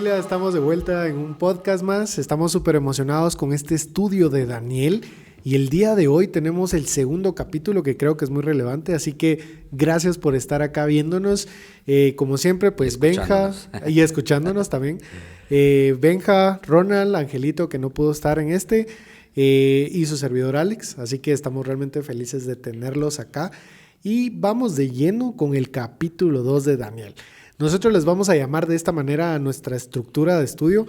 familia? Estamos de vuelta en un podcast más. Estamos súper emocionados con este estudio de Daniel. Y el día de hoy tenemos el segundo capítulo que creo que es muy relevante. Así que gracias por estar acá viéndonos. Como siempre, pues Benja y escuchándonos también. Benja, Ronald, Angelito, que no pudo estar en y su servidor Alex. Así que estamos realmente felices de tenerlos acá. Y vamos de lleno con el capítulo 2 de Daniel. Nosotros les vamos a llamar de esta manera a nuestra estructura de estudio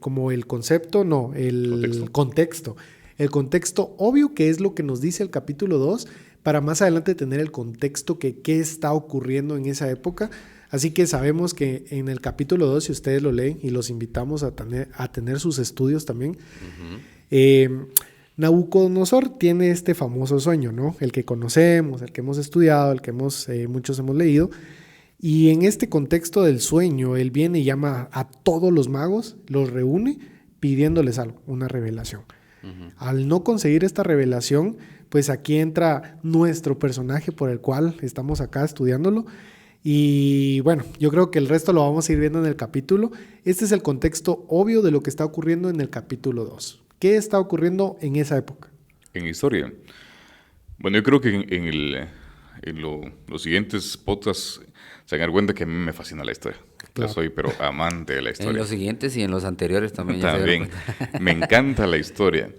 como el concepto, no, el contexto. El contexto obvio, que es lo que nos dice el capítulo 2, para más adelante tener el contexto que qué está ocurriendo en esa época. Así que sabemos que en el capítulo 2, si ustedes lo leen, y los invitamos a tener sus estudios también, Nabucodonosor tiene este famoso sueño, ¿no? El que conocemos, el que hemos estudiado, el que muchos hemos leído. Y en este contexto del sueño, él viene y llama a todos los magos, los reúne pidiéndoles algo, una revelación. Al no conseguir esta revelación, pues aquí entra nuestro personaje por el cual estamos acá estudiándolo. Y bueno, yo creo que el resto lo vamos a ir viendo en el capítulo. Este es el contexto obvio de lo que está ocurriendo en el capítulo 2. ¿Qué está ocurriendo en esa época? En historia. Bueno, yo creo que los siguientes podcasts se dan cuenta que a mí me fascina la historia. Claro. Yo soy pero amante de la historia. En los siguientes y en los anteriores también. También. Me encanta la historia.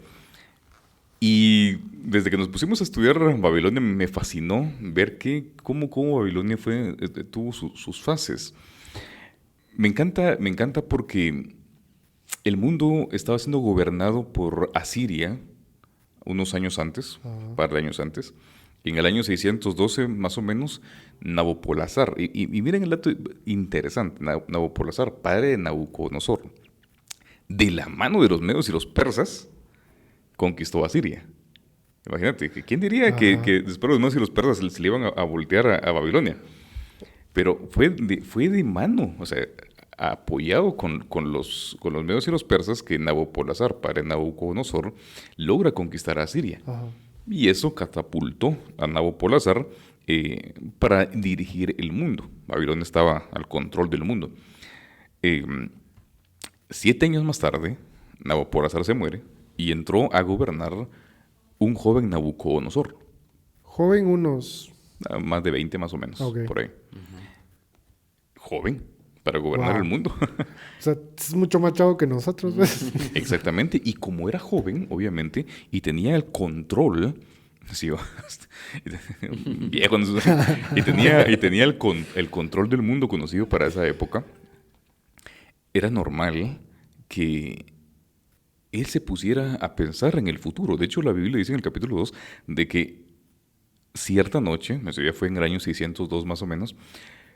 Y desde que nos pusimos a estudiar Babilonia me fascinó ver cómo Babilonia tuvo sus fases. Me encanta porque el mundo estaba siendo gobernado por Asiria unos años antes, un par de años antes. Y en el año 612, más o menos, Nabopolassar. Y miren el dato interesante. Nabopolassar, padre de Nabucodonosor, de la mano de los medos y los persas, conquistó a Siria. Imagínate, ¿quién diría que después los medos y los persas se le iban a voltear a Babilonia? Pero fue de mano, o sea, apoyado con los medos y los persas, que Nabopolassar, padre de Nabucodonosor, logra conquistar a Siria. Y eso catapultó a Nabopolassar para dirigir el mundo. Babilonia estaba al control del mundo. 7 años más tarde, Nabopolassar se muere y entró a gobernar un joven Nabucodonosor. Joven unos... Más de 20 más o menos, por ahí. Joven para gobernar el mundo. O sea, es mucho más chavo que nosotros, ¿ves? Exactamente. Y como era joven, obviamente, y tenía el control... Sí, viejo. Y tenía el control del mundo conocido para esa época. Era normal que él se pusiera a pensar en el futuro. De hecho, la Biblia dice en el capítulo 2 de que cierta noche, eso ya fue en el año 602 más o menos,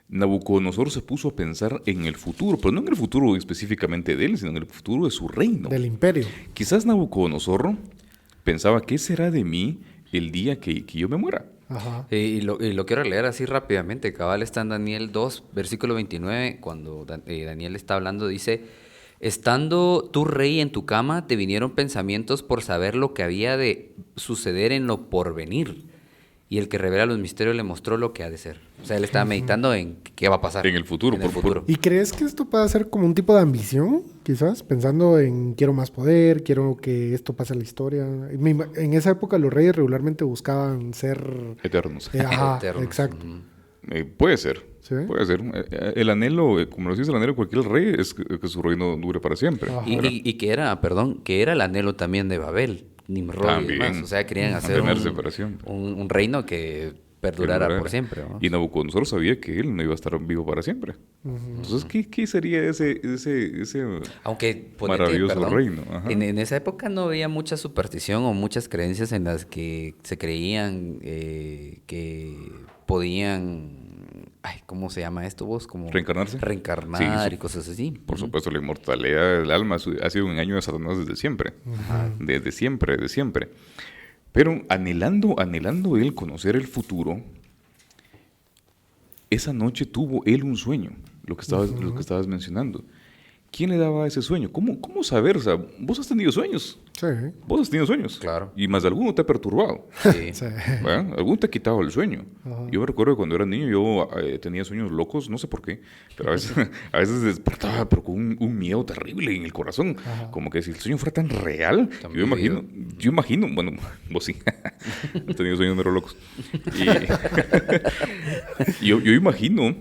Nabucodonosor se puso a pensar en el futuro, pero no en el futuro específicamente de él, sino en el futuro de su reino. Del imperio. Quizás Nabucodonosor pensaba, ¿qué será de mí el día que yo me muera? Ajá. Y lo quiero leer así rápidamente. Cabal está en Daniel 2, versículo 29, cuando Daniel está hablando, dice: estando tú, rey, en tu cama, te vinieron pensamientos por saber lo que había de suceder en lo porvenir. Y el que revela los misterios le mostró lo que ha de ser. O sea, él estaba meditando en qué va a pasar. En el futuro, por favor. ¿Y crees que esto pueda ser como un tipo de ambición, quizás? Pensando en quiero más poder, quiero que esto pase en la historia. En esa época los reyes regularmente buscaban ser... eternos. Eternos. Exacto. Puede ser. ¿Sí? Puede ser. El anhelo, como lo dice el anhelo de cualquier rey, es que su reino dure para siempre. Y que era el anhelo también de Babel. Nimrod y demás. O sea, querían hacer un reino que perdurara por siempre, ¿no? Y Nabucodonosor sabía que él no iba a estar vivo para siempre. Entonces, ¿qué sería ese maravilloso reino? En esa época no había mucha superstición o muchas creencias en las que se creían que podían... ¿cómo se llama esto vos? Como ¿reencarnarse? Reencarnar y cosas así. Por supuesto, la inmortalidad del alma ha sido un engaño de Satanás desde siempre. Desde siempre. Pero anhelando él conocer el futuro, esa noche tuvo él un sueño, lo que estabas mencionando, ¿quién le daba ese sueño? ¿Cómo saber? O sea, vos has tenido sueños. Sí. Vos has tenido sueños. Claro. Y más de alguno te ha perturbado. Sí. Sí. ¿Verdad? Alguno te ha quitado el sueño. Ajá. Yo me recuerdo que cuando era niño yo tenía sueños locos, no sé por qué, pero a veces despertaba pero con un miedo terrible en el corazón. Ajá. Como que si el sueño fuera tan real, Tan yo imagino, bueno, vos sí, has tenido sueños mero locos. Y yo imagino,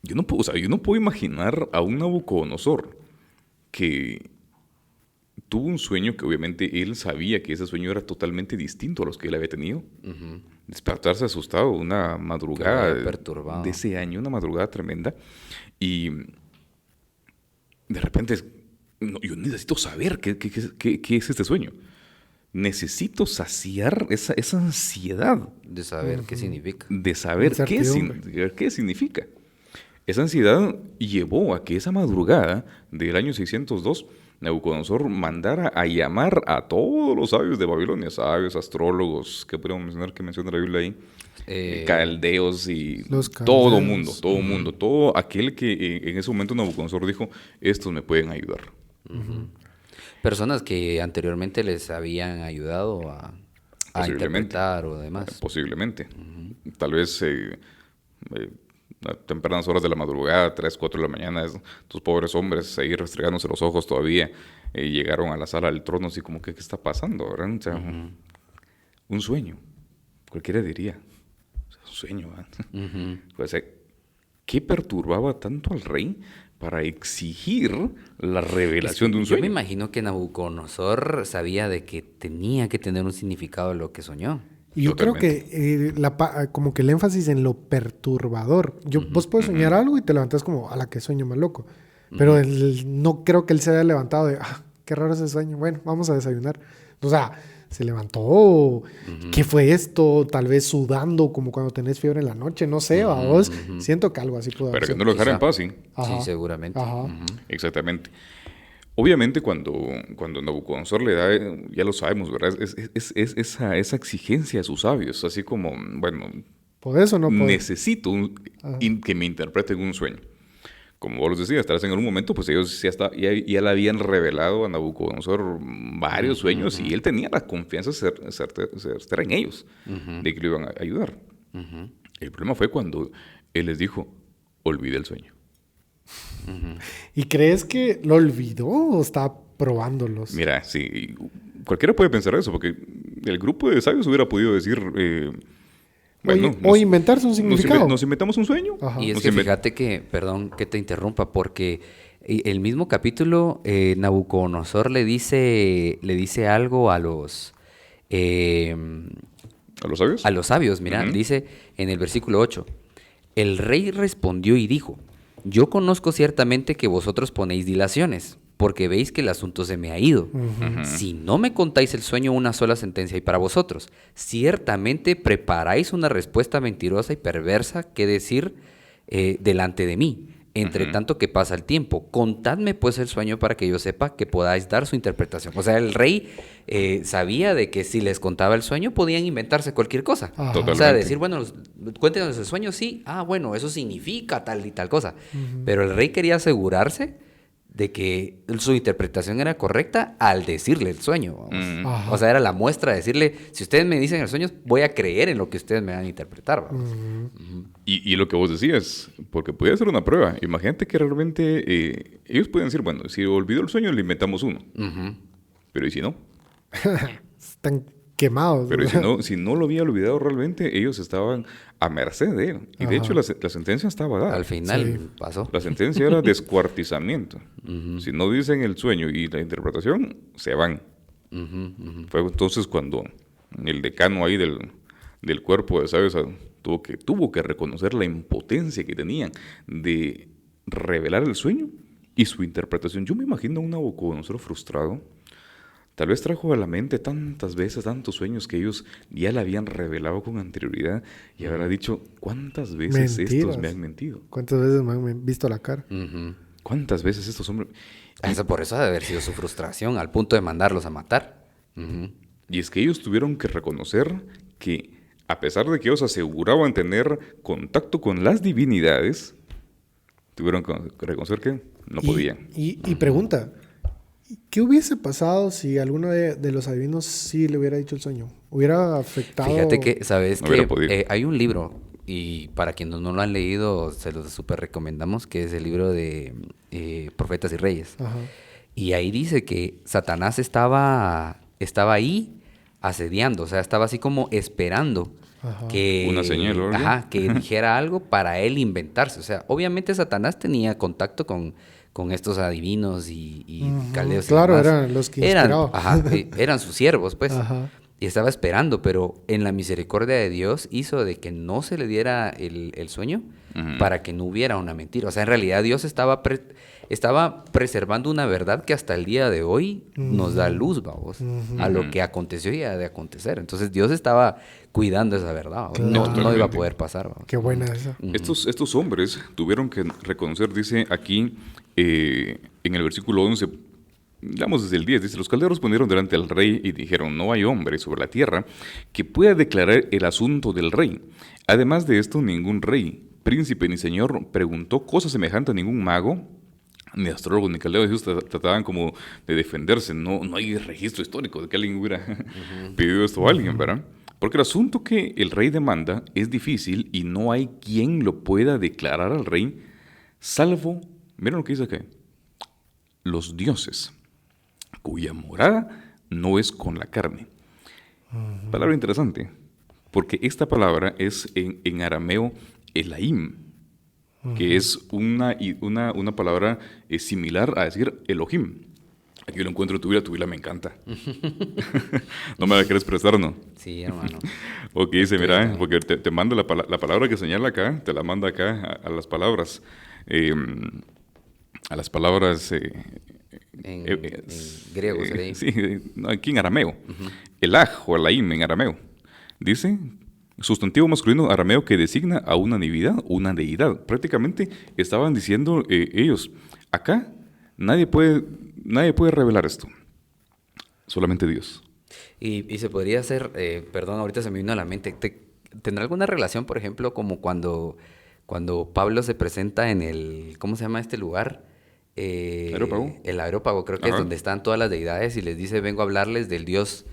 yo no puedo imaginar a un Nabucodonosor que tuvo un sueño que obviamente él sabía que ese sueño era totalmente distinto a los que él había tenido. Ujú. Despertarse asustado una madrugada Claro, perturbado. de ese año, una madrugada tremenda. Y de repente, no, yo necesito saber qué es este sueño. Necesito saciar esa ansiedad De saber qué significa. de saber Incertidumbre. qué significa. Esa ansiedad llevó a que esa madrugada del año 602 Nabucodonosor mandara a llamar a todos los sabios de Babilonia, sabios, astrólogos, que podemos mencionar, que menciona la Biblia ahí, caldeos y Los todo caldeos. mundo, todo aquel que en ese momento Nabucodonosor dijo, estos me pueden ayudar. Personas que anteriormente les habían ayudado a Posiblemente. interpretar o demás. Posiblemente. Tal vez a tempranas horas de la madrugada, 3, 4 de la mañana, estos pobres hombres ahí restregándose los ojos todavía, llegaron a la sala del trono así como que, ¿qué está pasando? ¿Verdad? O sea, un sueño, cualquiera diría. O sea, un sueño, ¿verdad? O sea, ¿qué perturbaba tanto al rey para exigir la revelación de un Yo sueño? me imagino que Nabucodonosor sabía de que tenía que tener un significado lo que soñó. Y yo creo Totalmente. que como que el énfasis en lo perturbador. Vos puedes soñar algo y te levantas como, a la que sueño más loco. Pero no creo que él se haya levantado de, qué raro ese sueño. Bueno, vamos a desayunar. O sea, se levantó. ¿Qué fue esto? Tal vez sudando, como cuando tenés fiebre en la noche. No sé, vos. Siento que algo así pudo haber Para que sido. no lo dejara en Quizá. paz, sí. Ajá. Sí, seguramente. Ajá. Ujú. Exactamente. Obviamente cuando Nabucodonosor le da, ya lo sabemos, ¿verdad? Es esa exigencia a sus sabios, así como, bueno, ¿Podés o no podés? necesito que me interpreten un sueño. Como vos los decías, tal vez en algún momento, pues ellos ya le habían revelado a Nabucodonosor varios sueños y él tenía la confianza certera en ellos, de que lo iban a ayudar. El problema fue cuando él les dijo, olvide el sueño. ¿Y crees que lo olvidó o está probándolos? Mira, sí, cualquiera puede pensar eso, porque el grupo de sabios hubiera podido decir, bueno, o inventarse un significado. nos inventamos un sueño. Ajá. Y es Nos que inven- fíjate que, perdón que te interrumpa, porque el mismo capítulo, Nabucodonosor le dice algo a los ¿A los sabios? sabios. Mira, Ujú. dice en el versículo 8, el rey respondió y dijo, yo conozco ciertamente que vosotros ponéis dilaciones, porque veis que el asunto se me ha ido. Si no me contáis el sueño, una sola sentencia hay para vosotros. Ciertamente preparáis una respuesta mentirosa y perversa que decir delante de mí. Entre tanto que pasa el tiempo, contadme pues el sueño para que yo sepa que podáis dar su interpretación. O sea, el rey sabía de que si les contaba el sueño podían inventarse cualquier cosa. Ajá. O sea, Totalmente. decir, bueno, cuéntenos el sueño, sí. Ah, bueno, eso significa tal y tal cosa. Pero el rey quería asegurarse de que su interpretación era correcta al decirle el sueño. Vamos. Ajá. O sea, era la muestra de decirle, si ustedes me dicen el sueño, voy a creer en lo que ustedes me van a interpretar. Vamos. Y lo que vos decías, porque podía ser una prueba. Imagínate que realmente ellos pueden decir, bueno, si olvidó el sueño, le inventamos uno. Ujú. Pero ¿y si no? Están quemados. Pero si no lo había olvidado realmente, ellos estaban a merced de él. Y de hecho la sentencia estaba dada. Al final Sí. pasó. La sentencia era descuartizamiento. Si no dicen el sueño y la interpretación, se van. Fue entonces cuando el decano ahí del cuerpo de sabios tuvo que reconocer la impotencia que tenían de revelar el sueño y su interpretación. Yo me imagino a un Nabucodonosor frustrado. Tal vez trajo a la mente tantas veces, tantos sueños que ellos ya le habían revelado con anterioridad y habrá dicho, ¿cuántas veces estos Mentiras. me han mentido? ¿Cuántas veces me han visto la cara? Ujú. ¿Cuántas veces estos hombres...? Por eso ha de haber sido su frustración, al punto de mandarlos a matar. Ujú. Y es que ellos tuvieron que reconocer que, a pesar de que ellos aseguraban tener contacto con las divinidades, tuvieron que reconocer que no podían. Y pregunta, ¿qué hubiese pasado si alguno de los adivinos sí le hubiera dicho el sueño? ¿Hubiera afectado? Fíjate que, ¿sabes No hubiera que podido. hay un libro, y para quienes no lo han leído, se los súper recomendamos, que es el libro de Profetas y Reyes. Ajá. Y ahí dice que Satanás estaba ahí asediando, o sea, estaba así como esperando Ajá. que, Una señal o algo. ajá, que dijera algo para él inventarse. O sea, obviamente Satanás tenía contacto con estos adivinos y Ujú, caldeos. Y claro, demás. eran los que inspiraba. Eran sus siervos, pues. Ajá. Y estaba esperando, pero en la misericordia de Dios hizo de que no se le diera el sueño Ujú. para que no hubiera una mentira. O sea, en realidad Dios estaba preservando una verdad que hasta el día de hoy nos da luz, vamos, a lo que aconteció y ha de acontecer. Entonces Dios estaba cuidando esa verdad, ¿vamos? Claro. No iba a Totalmente. poder pasar, vamos. Qué buena esa. Estos hombres tuvieron que reconocer, dice aquí en el versículo 11, digamos desde el 10, dice, los caldeos respondieron delante del rey y dijeron, no hay hombre sobre la tierra que pueda declarar el asunto del rey. Además de esto, ningún rey, príncipe ni señor preguntó cosa semejante a ningún mago, ni astrólogo, ni caldeo. Ellos trataban como de defenderse. No hay registro histórico de que alguien hubiera pedido esto a alguien, ¿verdad? Porque el asunto que el rey demanda es difícil y no hay quien lo pueda declarar al rey, salvo, miren lo que dice acá, los dioses, cuya morada no es con la carne. Palabra interesante, porque esta palabra es en arameo Elaim, que es una palabra similar a decir Elohim. Aquí lo encuentro en tu vida me encanta. No me la quieres prestar, ¿no? Sí, hermano. Ok, dice, Ok, mira, está. porque te manda la palabra que señala acá, te la manda acá a las palabras. A las palabras... En griego sería. Sí, no, aquí en arameo. El aj o alaim en arameo. Dice, sustantivo masculino arameo que designa a una divinidad, una deidad. Prácticamente estaban diciendo ellos, acá nadie puede revelar esto. Solamente Dios. Y se podría hacer, perdón, ahorita se me vino a la mente, ¿tendrá alguna relación, por ejemplo, como cuando Pablo se presenta en el, ¿cómo se llama este lugar? ¿Areópago? El Areópago, creo que Ajá. es donde están todas las deidades y les dice, vengo a hablarles del Dios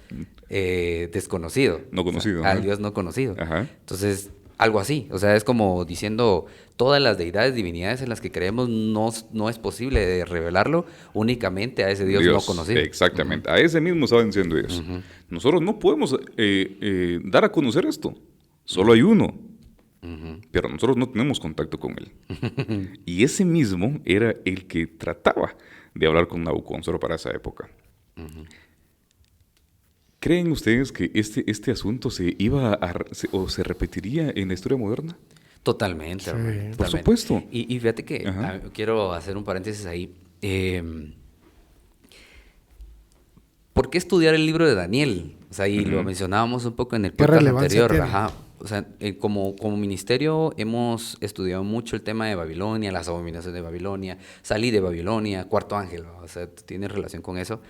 desconocido. No conocido, O sea, al ajá. Dios no conocido. Ajá. Entonces, algo así, o sea, es como diciendo, todas las deidades, divinidades en las que creemos no es posible de revelarlo únicamente a ese Dios no conocido. Exactamente. A ese mismo estaban diciendo ellos. Nosotros no podemos dar a conocer esto. Solo hay uno. Pero nosotros no tenemos contacto con él. Y ese mismo era el que trataba de hablar con Nabucodonosor para esa época. ¿Creen ustedes que este asunto se repetiría en la historia moderna? Totalmente, Sí. hermano, Por totalmente. supuesto. Y fíjate que Ajá. quiero hacer un paréntesis ahí. ¿Por qué estudiar el libro de Daniel? O sea, y lo mencionábamos un poco en el ¿Qué podcast relevancia anterior. tiene? Ajá. O sea, como ministerio hemos estudiado mucho el tema de Babilonia, las abominaciones de Babilonia, salí de Babilonia, cuarto ángel, ¿no? O sea, tiene relación con eso.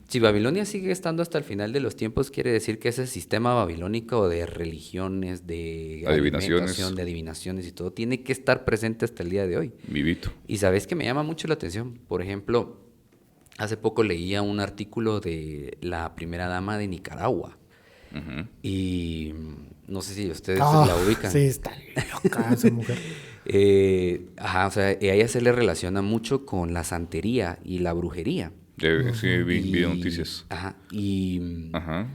Si Babilonia sigue estando hasta el final de los tiempos, quiere decir que ese sistema babilónico de religiones, de Adivinaciones. alimentación, de adivinaciones y todo, tiene que estar presente hasta el día de hoy. Vivito. Y sabes que me llama mucho la atención. Por ejemplo, hace poco leía un artículo de la primera dama de Nicaragua. Y no sé si ustedes la ubican. Sí, está loca esa mujer. O sea, a ella se le relaciona mucho con la santería y la brujería. Sí, vi noticias. Ajá. Y Ajá.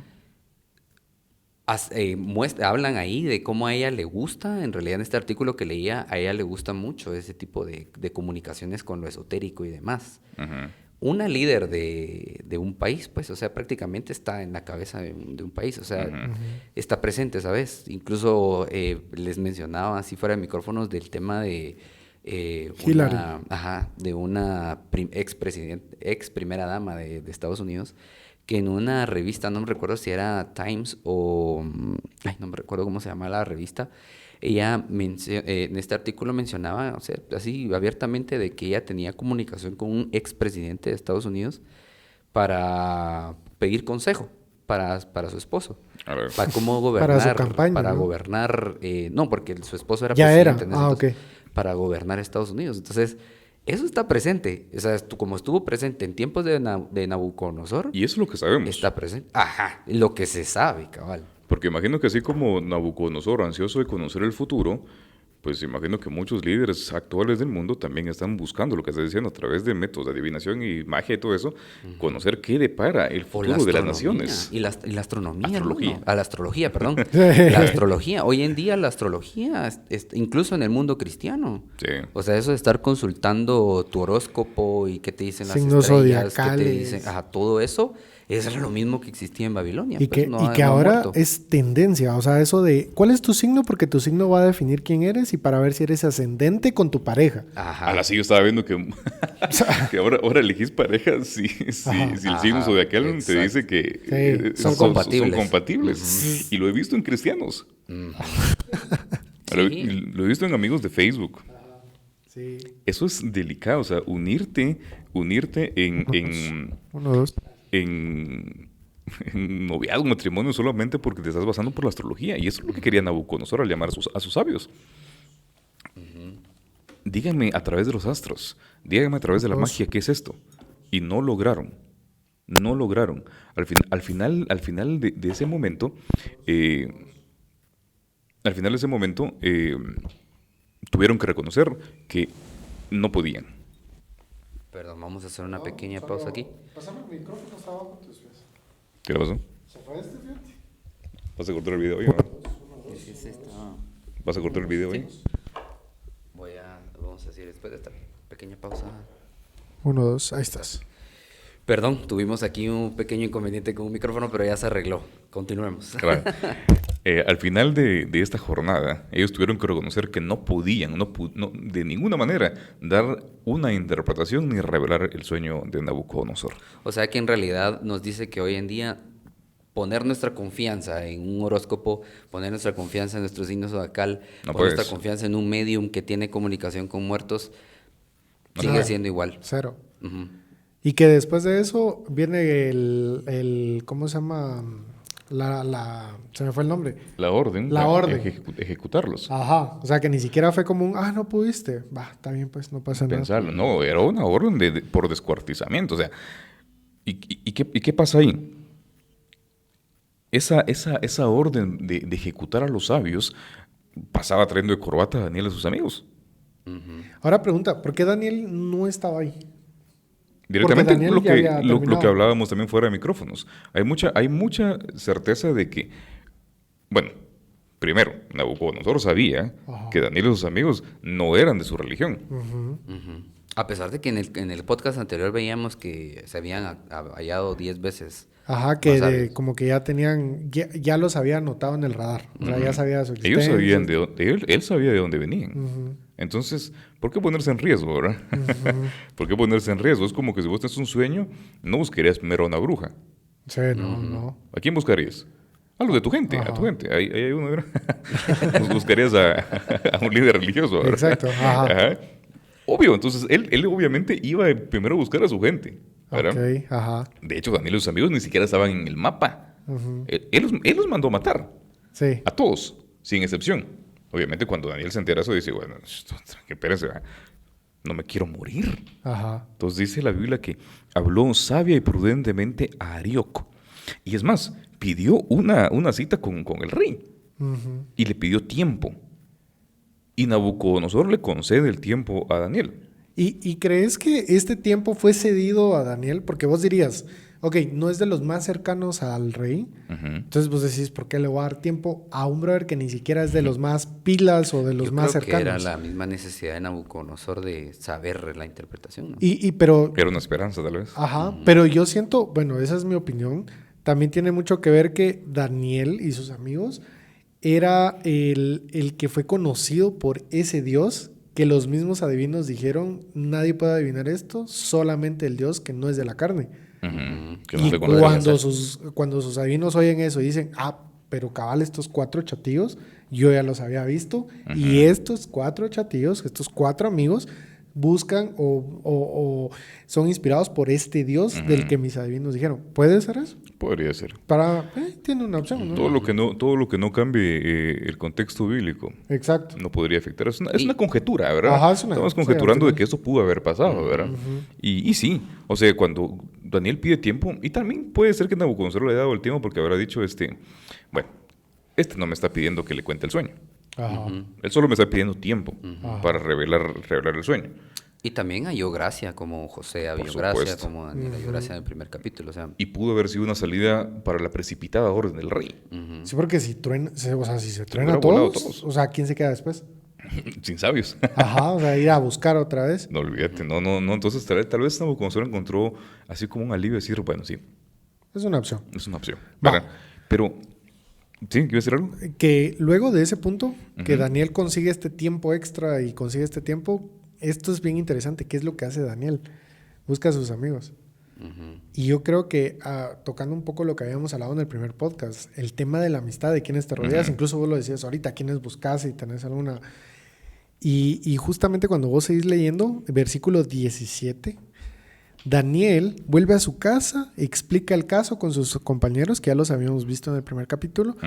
hablan ahí de cómo a ella le gusta, en realidad en este artículo que leía, a ella le gusta mucho ese tipo de comunicaciones con lo esotérico y demás. Ajá. Una líder de un país, pues, o sea, prácticamente está en la cabeza de un país, o sea, está presente, ¿sabes? Incluso les mencionaba, así fuera de micrófonos, del tema de Hillary. una ex primera dama de Estados Unidos, que en una revista, no me recuerdo si era Times o... no me recuerdo cómo se llama la revista. Ella en este artículo mencionaba, o sea, así abiertamente, de que ella tenía comunicación con un expresidente de Estados Unidos para pedir consejo para su esposo. A ver. Para cómo gobernar. Para su campaña, Para ¿no? gobernar. No, porque su esposo era Ya era. presidente en ese Ah, entonces. ok. para gobernar Estados Unidos. Entonces, eso está presente. O sea, como estuvo presente en tiempos de Nabucodonosor. Y eso es lo que sabemos. Está presente. Ajá, lo que se sabe, cabal. Porque imagino que así como Nabucodonosor, ansioso de conocer el futuro, pues imagino que muchos líderes actuales del mundo también están buscando lo que estás diciendo a través de métodos de adivinación y magia y todo eso, conocer qué depara el futuro de las naciones. Y la astronomía. Astrología. A la astrología, perdón. La astrología. Hoy en día la astrología, incluso en el mundo cristiano. Sí. O sea, eso de estar consultando tu horóscopo y qué te dicen las Signos estrellas, qué te zodiacales. dicen, todo eso es lo mismo que existía en Babilonia. Y pues, que, no y que ha ahora muerto. es tendencia, o sea, eso de ¿cuál es tu signo? Porque tu signo va a definir quién eres y para ver si eres ascendente con tu pareja. Ajá. A la sí, yo estaba viendo que, que ahora elegís pareja si el signo zodiacal te exacto. dice que Sí, son compatibles. Son compatibles. Y lo he visto en cristianos. Sí. Lo he visto en amigos de Facebook. Sí. Eso es delicado, o sea, unirte en Uno, dos. en noviazgo, matrimonio, solamente porque te estás basando por la astrología. Y eso es lo que quería Nabucodonosor al llamar a sus sabios. Díganme a través de los astros, díganme a través de la magia, ¿qué es esto? Y no lograron. No lograron. Al final de ese momento, tuvieron que reconocer que no podían. Perdón, vamos a hacer una pequeña pausa aquí. Pásame el micrófono, está abajo tus pies. ¿Qué le pasó? ¿Se fue este, fíjate? ¿Vas a cortar el video hoy? ¿No? Es esta. ¿Vas a cortar el video hoy? Vamos a decir después de esta pequeña pausa. 1, 2, ahí estás. Perdón, tuvimos aquí un pequeño inconveniente con un micrófono, pero ya se arregló. Continuemos. Claro. Al final de esta jornada, ellos tuvieron que reconocer que no podían, de ninguna manera, dar una interpretación ni revelar el sueño de Nabucodonosor. O sea que en realidad nos dice que hoy en día poner nuestra confianza en un horóscopo, poner nuestra confianza en nuestro signo zodiacal, No poner nuestra puedes. confianza en un medium que tiene comunicación con muertos, sigue siendo igual. Cero. Ujú. Y que después de eso viene el ¿cómo se llama? Se me fue el nombre. La orden. La orden. Ejecutarlos. Ajá. O sea, que ni siquiera fue como un, no pudiste. Va, está bien, pues, no pasa nada. Pensarlo. No, era una orden por descuartizamiento. O sea, ¿y qué pasa ahí? Esa orden de ejecutar a los sabios pasaba trayendo de corbata a Daniel y a sus amigos. Ahora pregunta, ¿por qué Daniel no estaba ahí? Directamente Daniel lo ya había que terminado. hablábamos también fuera de micrófonos. Hay mucha certeza de que, bueno, primero, Nabucodonosor sabía Ajá. que Daniel y sus amigos no eran de su religión. Ujú. A pesar de que en el podcast anterior veíamos que se habían hallado 10 veces. Ajá, que más sabios. como que ya tenían, ya los había anotado en el radar. O sea, ya sabía de su Ellos existencia. sabían él sabía de dónde venían. Ujú. Entonces, ¿por qué ponerse en riesgo, verdad? ¿Por qué ponerse en riesgo? Es como que si vos tenés un sueño, no buscarías primero a una bruja. Sí, no. ¿A quién buscarías? A los de tu gente, a Ajá. tu gente. Ahí hay uno, ¿verdad? Buscarías a un líder religioso, ¿verdad? Exacto, ajá. Ajá. Obvio, entonces él obviamente iba primero a buscar a su gente, ¿verdad? Ok, ajá. De hecho, Daniel y sus amigos ni siquiera estaban en el mapa. Ujú. Él los mandó a matar. Sí. A todos, sin excepción. Obviamente, cuando Daniel se entera eso, dice, bueno, espérense, ¿verdad? No me quiero morir. Ajá. Entonces dice la Biblia que habló sabia y prudentemente a Arioco. Y es más, pidió una cita con el rey. Ujú. Y le pidió tiempo. Y Nabucodonosor le concede el tiempo a Daniel. ¿Y crees que este tiempo fue cedido a Daniel? Porque vos dirías, ok, no es de los más cercanos al rey. Ujú. Entonces vos decís, ¿por qué le voy a dar tiempo a un brother que ni siquiera es de los más pilas o de los Yo más creo que era cercanos? la misma necesidad de Nabucodonosor de saber la interpretación, ¿no? Pero, Era una esperanza, tal vez. ajá, pero yo siento, bueno, esa es mi opinión, también tiene mucho que ver que Daniel y sus amigos era el que fue conocido por ese Dios que los mismos adivinos dijeron, nadie puede adivinar esto, solamente el Dios que no es de la carne. Ujú. Que no Y se conoce. cuando sus adivinos oyen eso y dicen, pero cabal, estos 4 chatillos, yo ya los había visto, y estos 4 chatillos, estos 4 amigos, buscan o son inspirados por este Dios del que mis adivinos dijeron. ¿Puede ser eso? Podría ser. Tiene una opción, ¿no? Todo lo que no cambie el contexto bíblico Exacto. no podría afectar. Es una conjetura, ¿verdad? Ajá, Estamos conjeturando de que esto pudo haber pasado, ¿verdad? Y sí, o sea, cuando Daniel pide tiempo, y también puede ser que Nabucodonosor le haya dado el tiempo porque habrá dicho, bueno, no me está pidiendo que le cuente el sueño. Ajá. Él solo me está pidiendo tiempo para revelar el sueño. Y también halló gracia, como José halló gracia, como Daniel halló gracia en el primer capítulo. O sea, Y pudo haber sido una salida para la precipitada orden del rey. Sí, porque si se truena hubiera volado todos, o sea, ¿quién se queda después? Sin sabios. Ajá, o sea, ir a buscar otra vez. No, olvídate. No. Entonces, tal vez Nabucodonosor encontró así como un alivio, decir, bueno, sí, Es una opción. es una opción. Va. ¿Verdad? Pero, ¿sí? ¿Quieres decir algo? Que luego de ese punto, que Daniel consigue este tiempo extra y consigue este tiempo, esto es bien interesante. ¿Qué es lo que hace Daniel? Busca a sus amigos. Y yo creo que, tocando un poco lo que habíamos hablado en el primer podcast, el tema de la amistad, de quiénes te rodeas, incluso vos lo decías ahorita, quiénes buscas y tenés alguna... Y justamente cuando vos seguís leyendo, versículo 17, Daniel vuelve a su casa, explica el caso con sus compañeros, que ya los habíamos visto en el primer capítulo,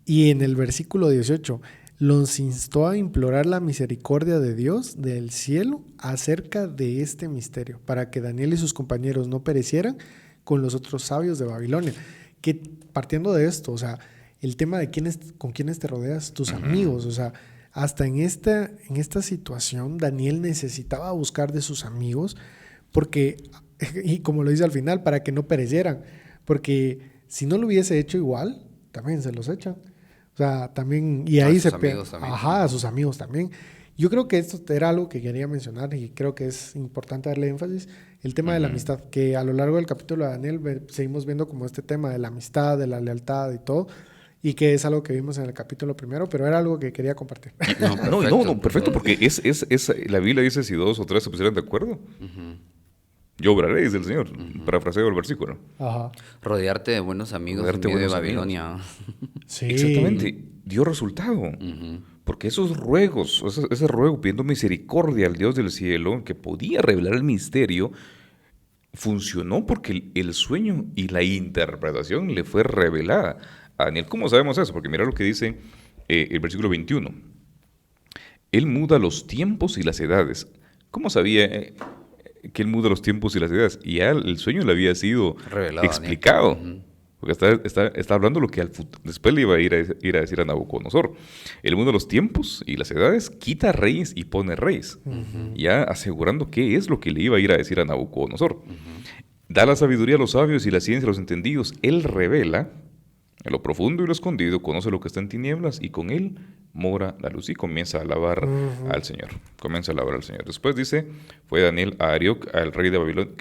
y en el versículo 18, los instó a implorar la misericordia de Dios del cielo acerca de este misterio, para que Daniel y sus compañeros no perecieran con los otros sabios de Babilonia. Que partiendo de esto, o sea, el tema de con quiénes te rodeas, tus amigos, o sea, hasta en esta situación Daniel necesitaba buscar de sus amigos, porque, y como lo dice al final, para que no perecieran, porque si no lo hubiese hecho igual, también se los echan. O sea, también, y ahí se pega. Ajá, a sus amigos también. Yo creo que esto era algo que quería mencionar y creo que es importante darle énfasis, el tema de la amistad, que a lo largo del capítulo de Daniel seguimos viendo como este tema de la amistad, de la lealtad y todo, y que es algo que vimos en el capítulo primero, pero era algo que quería compartir. Perfecto, porque la Biblia dice, si 2 o 3 se pusieran de acuerdo, yo obraré, dice el Señor, parafraseo el versículo. Ajá. Rodearte de buenos amigos en medio de Babilonia. Sí. Exactamente, dio resultado. Porque esos ruegos, ese ruego pidiendo misericordia al Dios del cielo, que podía revelar el misterio, funcionó porque el sueño y la interpretación le fue revelada a Daniel. ¿Cómo sabemos eso? Porque mira lo que dice el versículo 21. Él muda los tiempos y las edades. ¿Cómo sabía que él muda los tiempos y las edades? Y ya el sueño le había sido revelado, explicado. Porque está hablando lo que después le iba a ir a decir a Nabucodonosor. Él muda los tiempos y las edades, quita reyes y pone reyes. Ya asegurando qué es lo que le iba a ir a decir a Nabucodonosor. Da la sabiduría a los sabios y la ciencia a los entendidos. Él revela en lo profundo y lo escondido, conoce lo que está en tinieblas y con él mora la luz. Y comienza a alabar al Señor. Después dice, fue Daniel a Arioc, al rey de Babilonia,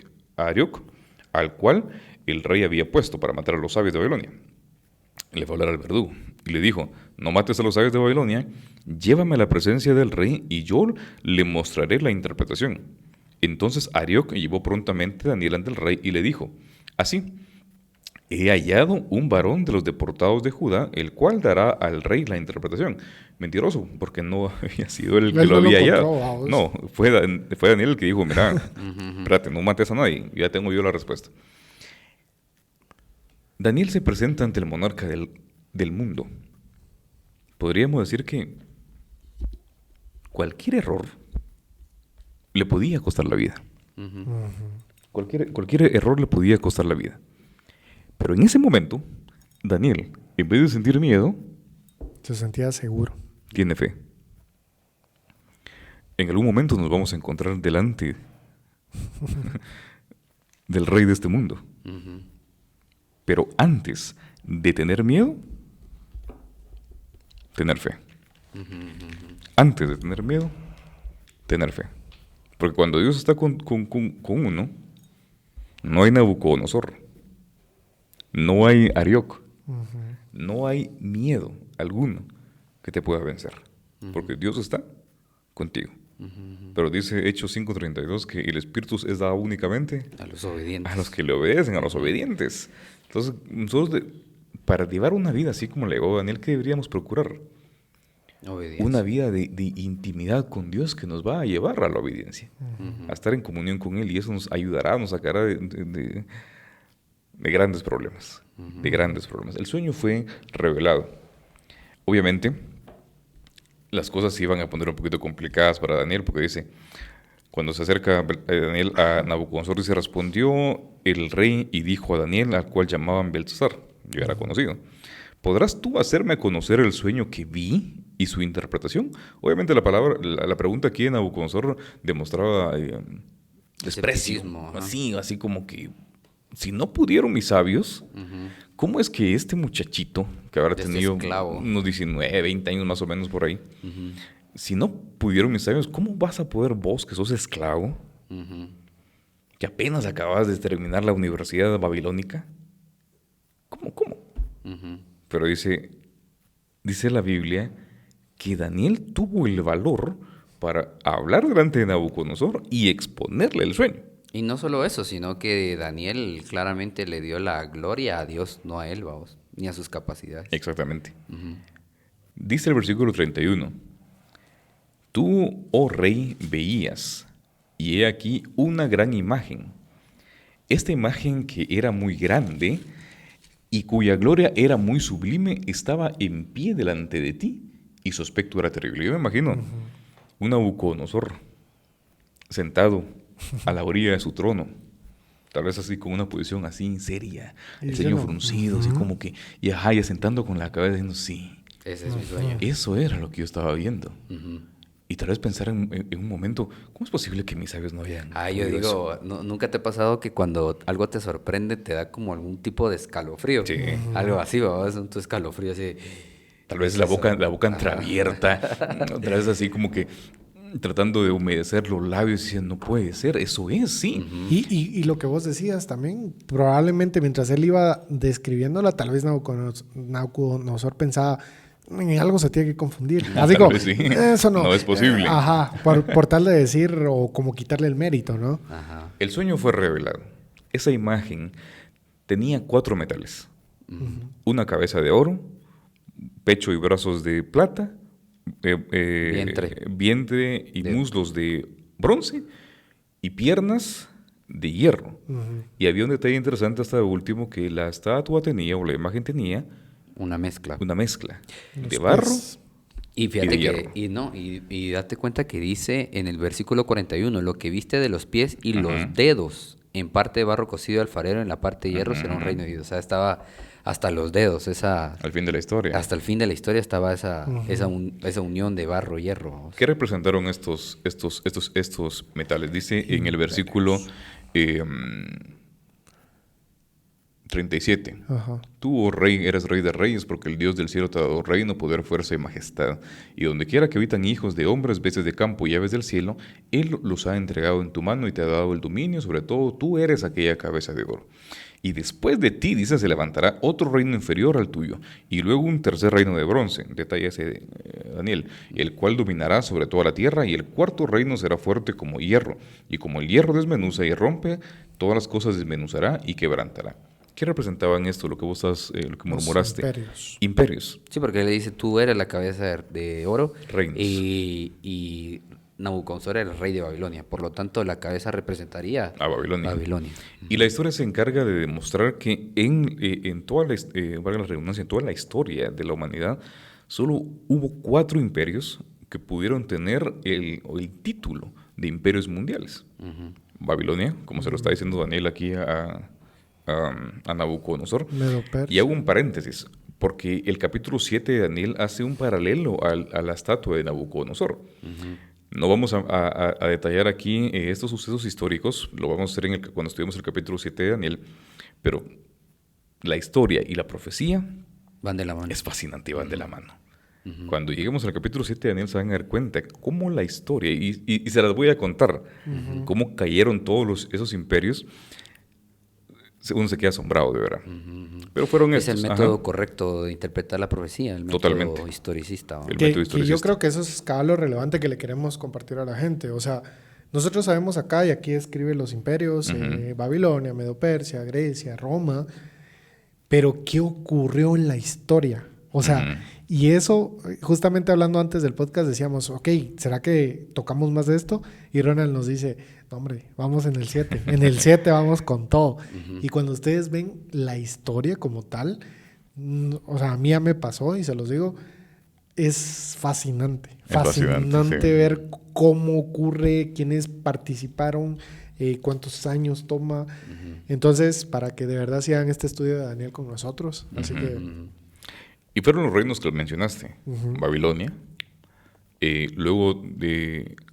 al cual el rey había puesto para matar a los sabios de Babilonia. Le fue a hablar al verdugo y le dijo, no mates a los sabios de Babilonia, llévame a la presencia del rey y yo le mostraré la interpretación. Entonces Arioc llevó prontamente a Daniel ante el rey y le dijo, así, he hallado un varón de los deportados de Judá, el cual dará al rey la interpretación. Mentiroso, porque no había sido él el que lo había hallado. No, fue Daniel el que dijo, mira, espérate, no mates a nadie, ya tengo yo la respuesta. Daniel se presenta ante el monarca del mundo. Podríamos decir que cualquier error le podía costar la vida. Cualquier error le podía costar la vida. Pero en ese momento, Daniel, en vez de sentir miedo, se sentía seguro. Tiene fe. En algún momento nos vamos a encontrar delante del rey de este mundo. Pero antes de tener miedo, tener fe. Antes de tener miedo, tener fe. Porque cuando Dios está con uno, no hay Nabucodonosor. No hay Arioc, no hay miedo alguno que te pueda vencer, porque Dios está contigo. Pero dice Hechos 5:32 que el Espíritu es dado únicamente a los obedientes, a los que le obedecen, a los obedientes. Entonces, nosotros para llevar una vida así como le digo a Daniel, ¿qué deberíamos procurar? Obediencia. Una vida de intimidad con Dios que nos va a llevar a la obediencia, a estar en comunión con Él, y eso nos ayudará, nos sacará de grandes problemas, de grandes problemas. El sueño fue revelado. Obviamente, las cosas se iban a poner un poquito complicadas para Daniel, porque dice, cuando se acerca Daniel a Nabucodonosor, dice, respondió el rey y dijo a Daniel, al cual llamaban Beltesar, yo era conocido, ¿podrás tú hacerme conocer el sueño que vi y su interpretación? Obviamente la pregunta aquí en Nabucodonosor demostraba desprecio, Escepticismo, ajá. así como que, si no pudieron mis sabios, ¿cómo es que este muchachito, que habrá Desde tenido esclavo. unos 19, 20 años más o menos por ahí, si no pudieron mis sabios, ¿cómo vas a poder vos, que sos esclavo, que apenas acabas de terminar la universidad babilónica? ¿Cómo? Pero dice la Biblia que Daniel tuvo el valor para hablar delante de Nabucodonosor y exponerle el sueño. Y no solo eso, sino que Daniel claramente le dio la gloria a Dios, no a él, vamos, ni a sus capacidades. Exactamente. Dice el versículo 31, tú, oh rey, veías, y he aquí una gran imagen. Esta imagen que era muy grande y cuya gloria era muy sublime, estaba en pie delante de ti, y su aspecto era terrible. Yo me imagino un Nabucodonosor sentado a la orilla de su trono, tal vez así con una posición así seria, el ceño fruncido, así como que, y asentando con la cabeza diciendo, sí, Ese es mi sueño. eso era lo que yo estaba viendo. Y tal vez pensar en un momento, ¿cómo es posible que mis sabios no hayan Yo oído digo, eso? ¿nunca te ha pasado que cuando algo te sorprende te da como algún tipo de escalofrío? Sí. Algo así, ¿verdad? Es un tu escalofrío así. Tal vez la boca entreabierta, tal vez así como que tratando de humedecer los labios y diciendo, no puede ser, eso es, sí. Y lo que vos decías también, probablemente mientras él iba describiéndola, tal vez Nabucodonosor pensaba, en algo se tiene que confundir. Así Tal como, vez sí. eso no. No es posible. Por tal de decir o como quitarle el mérito, ¿no? Ajá. El sueño fue revelado. Esa imagen tenía 4 metales. Una cabeza de oro, pecho y brazos de plata, vientre y muslos de bronce y piernas de hierro. Y había un detalle interesante hasta el último, que la estatua tenía, o la imagen tenía, Una mezcla. una mezcla de Los barro pies. Y fíjate y de que, y date cuenta que dice en el versículo 41, lo que viste de los pies y los dedos, en parte de barro cocido alfarero, en la parte de hierro, será un reino de Dios. O sea, estaba hasta los dedos, al fin de la historia. hasta el fin de la historia estaba esa unión de barro y hierro. Vamos. ¿Qué representaron estos metales? Dice en el versículo 37. Ajá. Tú, oh rey, eres rey de reyes, porque el Dios del cielo te ha dado reino, poder, fuerza y majestad. Y donde quiera que habitan hijos de hombres, bestias de campo y aves del cielo, Él los ha entregado en tu mano y te ha dado el dominio. Sobre todo, tú eres aquella cabeza de oro. Y después de ti, dice, se levantará otro reino inferior al tuyo, y luego un tercer reino de bronce, detalla ese Daniel, el cual dominará sobre toda la tierra, y el cuarto reino será fuerte como hierro, y como el hierro desmenuza y rompe, todas las cosas desmenuzará y quebrantará. ¿Qué representaban esto, lo que vos estás, lo que Los murmuraste? imperios. Imperios. Sí, porque le dice, tú eres la cabeza de oro. Reinos. Y Nabucodonosor era el rey de Babilonia. Por lo tanto, la cabeza representaría A Babilonia. Babilonia. Y la historia se encarga de demostrar que en toda valga la redundancia, en toda la historia de la humanidad, solo hubo 4 imperios que pudieron tener el título de imperios mundiales. Babilonia, como se lo está diciendo Daniel aquí a Nabucodonosor. Medo-Persia. Y hago un paréntesis, porque el capítulo 7 de Daniel hace un paralelo a la estatua de Nabucodonosor. No vamos a detallar aquí estos sucesos históricos, lo vamos a hacer cuando estudiemos el capítulo 7 de Daniel, pero la historia y la profecía Van de la mano. es fascinante y van de la mano. Cuando lleguemos al capítulo 7 de Daniel se van a dar cuenta cómo la historia, y se las voy a contar, cómo cayeron todos esos imperios. Uno se queda asombrado, de verdad. Pero fueron Es estos. el método correcto de interpretar la profecía, el método Totalmente. historicista. ¿no? El Que método yo historicista. creo que eso es cada lo relevante que le queremos compartir a la gente. O sea, nosotros sabemos acá, y aquí escribe los imperios, Babilonia, Medo-Persia, Grecia, Roma, pero ¿qué ocurrió en la historia? O sea, Y eso, justamente hablando antes del podcast, decíamos, ok, ¿será que tocamos más de esto? Y Ronald nos dice, no, hombre, vamos en el 7. En el 7 vamos con todo. Y cuando ustedes ven la historia como tal, o sea, a mí ya me pasó y se los digo, es fascinante. Fascinante sí. ver cómo ocurre, quiénes participaron, cuántos años toma. Entonces, para que de verdad sigan este estudio de Daniel con nosotros. Así que... Y fueron los reinos que mencionaste. Babilonia. Luego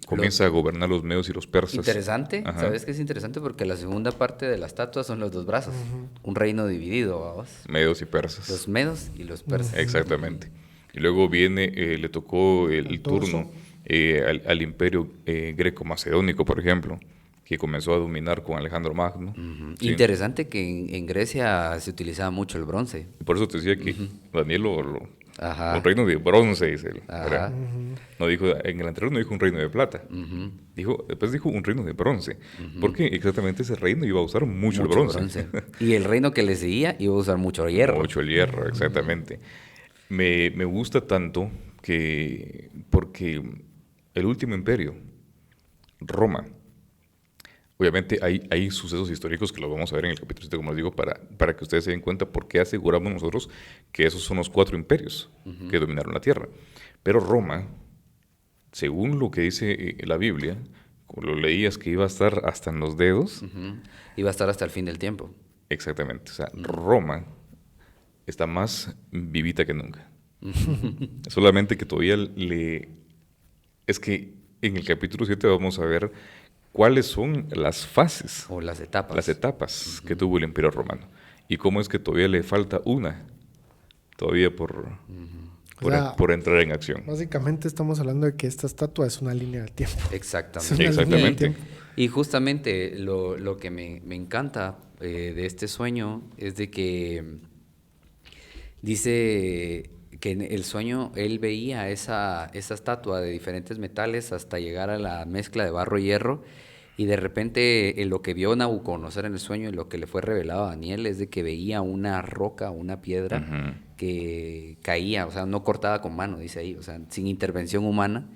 comienza a gobernar los medos y los persas. Interesante, Ajá. ¿sabes qué es interesante? Porque la segunda parte de la estatua son los dos brazos. Un reino dividido, vamos. Medos y persas. Los medos y los persas. Exactamente. Y luego viene, le tocó el Torso. turno al imperio greco-macedónico, por ejemplo, que comenzó a dominar con Alejandro Magno. ¿Sí? Interesante que en Grecia se utilizaba mucho el bronce. Y por eso te decía que Daniel Ajá. un reino de bronce, dice él. Ajá. ¿Verdad? No dijo, en el anterior no dijo un reino de plata. Después dijo un reino de bronce. Porque exactamente ese reino iba a usar mucho el bronce. Y el reino que le seguía iba a usar mucho hierro. Mucho el hierro, exactamente. Me gusta tanto porque el último imperio, Roma, obviamente hay sucesos históricos que los vamos a ver en el capítulo 7, como les digo, para que ustedes se den cuenta por qué aseguramos nosotros que esos son los 4 imperios que dominaron la tierra. Pero Roma, según lo que dice la Biblia, como lo leías que iba a estar hasta en los dedos. Iba a estar hasta el fin del tiempo. Exactamente. O sea, Roma está más vivita que nunca. Solamente que todavía es que en el capítulo 7 vamos a ver cuáles son las fases. O las etapas. Las etapas que tuvo el Imperio Romano. Y cómo es que todavía le falta una. Todavía por entrar en acción. Básicamente estamos hablando de que esta estatua es una línea del tiempo. Exactamente. Exactamente. Y justamente lo que me encanta de este sueño es de que dice que en el sueño él veía esa estatua de diferentes metales hasta llegar a la mezcla de barro y hierro, y de repente lo que vio Nabucodonosor en el sueño y lo que le fue revelado a Daniel es de que veía una roca, una piedra que caía, o sea, no cortada con mano, dice ahí, o sea, sin intervención humana,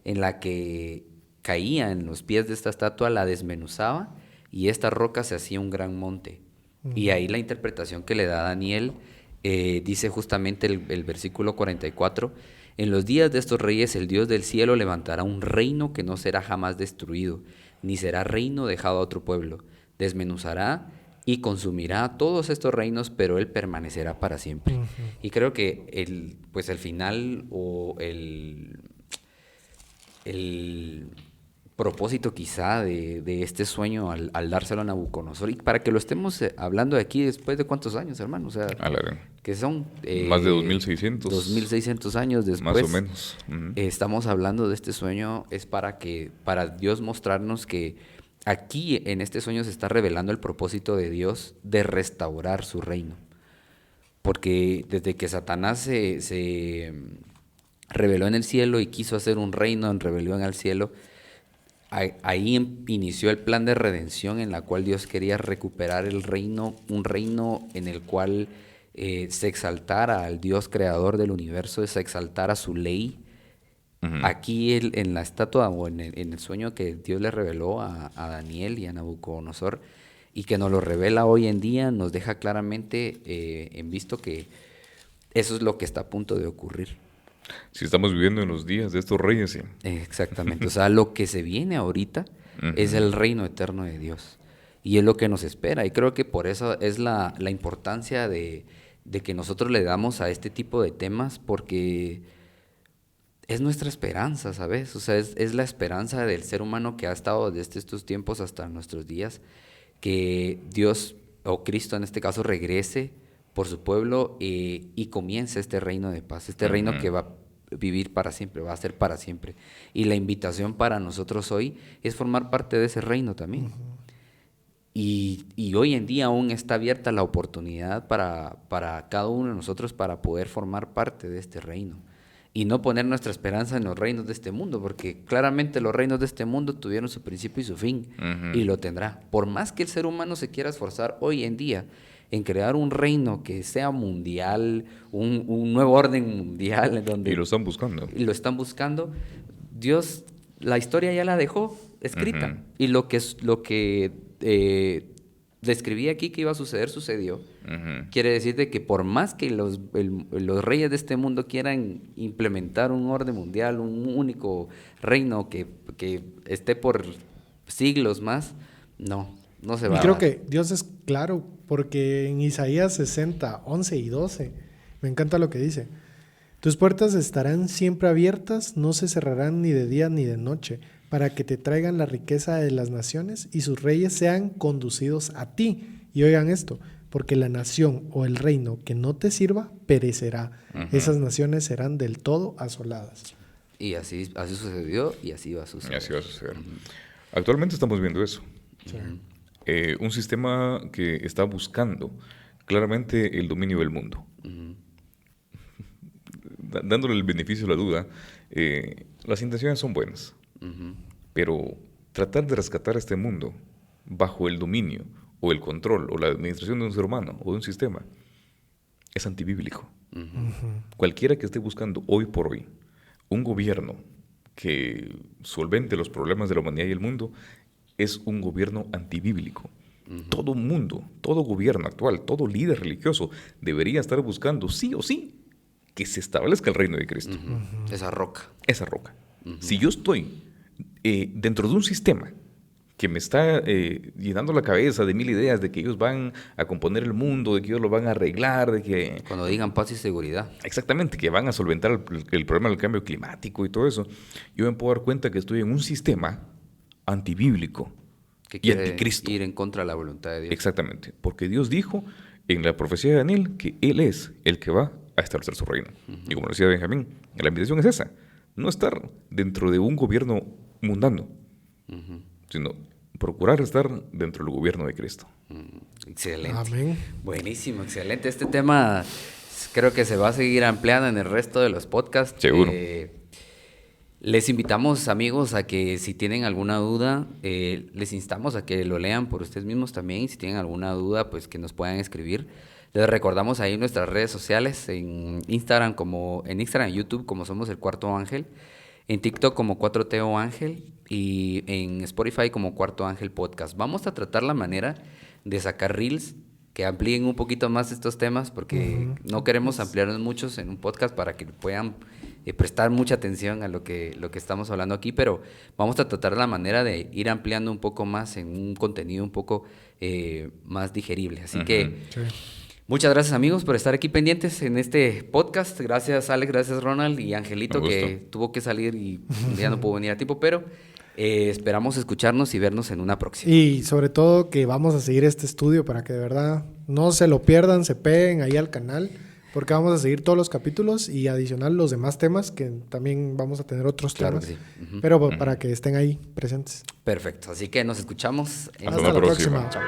en la que caía en los pies de esta estatua, la desmenuzaba y esta roca se hacía un gran monte. Y ahí la interpretación que le da Daniel dice justamente el versículo 44: en los días de estos reyes el Dios del cielo levantará un reino que no será jamás destruido, ni será reino dejado a otro pueblo. Desmenuzará y consumirá todos estos reinos, pero él permanecerá para siempre. Y creo que el final o el propósito quizá de este sueño al dárselo a Nabucodonosor, y para que lo estemos hablando de aquí después de cuántos años, hermano, o sea, que son más de 2600 años después, más o menos. Estamos hablando de este sueño, es para Dios mostrarnos que aquí en este sueño se está revelando el propósito de Dios de restaurar su reino, porque desde que Satanás se rebeló en el cielo y quiso hacer un reino en rebelión al cielo, ahí inició el plan de redención en la cual Dios quería recuperar el reino, un reino en el cual se exaltara al Dios creador del universo, se exaltara su ley. Aquí en la estatua o en el sueño que Dios le reveló a Daniel y a Nabucodonosor, y que nos lo revela hoy en día, nos deja claramente en visto que eso es lo que está a punto de ocurrir. Si estamos viviendo en los días de estos reyes, sí. Exactamente. O sea, lo que se viene ahorita es el reino eterno de Dios. Y es lo que nos espera. Y creo que por eso es la importancia de que nosotros le damos a este tipo de temas, porque es nuestra esperanza, ¿sabes? O sea, es la esperanza del ser humano que ha estado desde estos tiempos hasta nuestros días, que Dios, o Cristo en este caso, regrese por su pueblo y comience este reino de paz, este reino que va a vivir para siempre, va a ser para siempre. Y la invitación para nosotros hoy es formar parte de ese reino también. Y hoy en día aún está abierta la oportunidad para cada uno de nosotros para poder formar parte de este reino. Y no poner nuestra esperanza en los reinos de este mundo, porque claramente los reinos de este mundo tuvieron su principio y su fin, y lo tendrá. Por más que el ser humano se quiera esforzar hoy en día en crear un reino que sea mundial, un nuevo orden mundial. Donde, y lo están buscando. Y lo están buscando. Dios, la historia ya la dejó escrita. Y lo que describí aquí que iba a suceder, sucedió. Quiere decir de que por más que los reyes de este mundo quieran implementar un orden mundial, un único reino que esté por siglos más, no se va Y creo que Dios es claro, porque en Isaías 60, 11 y 12, me encanta lo que dice. Tus puertas estarán siempre abiertas, no se cerrarán ni de día ni de noche, para que te traigan la riqueza de las naciones y sus reyes sean conducidos a ti. Y oigan esto, porque la nación o el reino que no te sirva perecerá. Esas naciones serán del todo asoladas. Y así sucedió y así va a suceder. Y así va a suceder. Actualmente estamos viendo eso. Sí. Un sistema que está buscando claramente el dominio del mundo. Dándole el beneficio de la duda, las intenciones son buenas. Pero tratar de rescatar este mundo bajo el dominio o el control o la administración de un ser humano o de un sistema es antibíblico. Cualquiera que esté buscando hoy por hoy un gobierno que solvente los problemas de la humanidad y el mundo es un gobierno antibíblico. Todo mundo, todo gobierno actual, todo líder religioso debería estar buscando sí o sí que se establezca el reino de Cristo. Esa roca. Esa roca. Si yo estoy dentro de un sistema que me está llenando la cabeza de mil ideas de que ellos van a componer el mundo, de que ellos lo van a arreglar, de que... Cuando digan paz y seguridad. Exactamente, que van a solventar el problema del cambio climático y todo eso, yo me puedo dar cuenta que estoy en un sistema antibíblico Que y quiere anticristo. ir en contra de la voluntad de Dios. Exactamente, porque Dios dijo en la profecía de Daniel que Él es el que va a establecer su reino. Y como decía Benjamín, la invitación es esa, no estar dentro de un gobierno mundano, sino procurar estar dentro del gobierno de Cristo. Excelente. Amén. Buenísimo, excelente. Este tema creo que se va a seguir ampliando en el resto de los podcasts. Seguro. Les invitamos, amigos, a que si tienen alguna duda, les instamos a que lo lean por ustedes mismos también. Y si tienen alguna duda, pues que nos puedan escribir. Les recordamos ahí nuestras redes sociales, en Instagram, y YouTube, como somos el Cuarto Ángel. En TikTok como 4TO Ángel y en Spotify como Cuarto Ángel Podcast. Vamos a tratar la manera de sacar reels que amplíen un poquito más estos temas porque no queremos ampliarnos muchos en un podcast para que puedan prestar mucha atención a lo que estamos hablando aquí, pero vamos a tratar la manera de ir ampliando un poco más en un contenido un poco más digerible. Así que... Sí. Muchas gracias, amigos, por estar aquí pendientes en este podcast. Gracias, Alex, gracias, Ronald y Angelito, que tuvo que salir y ya no pudo venir a tiempo, pero esperamos escucharnos y vernos en una próxima. Y sobre todo que vamos a seguir este estudio para que de verdad no se lo pierdan, se peguen ahí al canal, porque vamos a seguir todos los capítulos y adicional los demás temas, que también vamos a tener otros Claro temas. que sí. Pero para que estén ahí presentes. Perfecto, así que nos escuchamos. Hasta la próxima. Chao.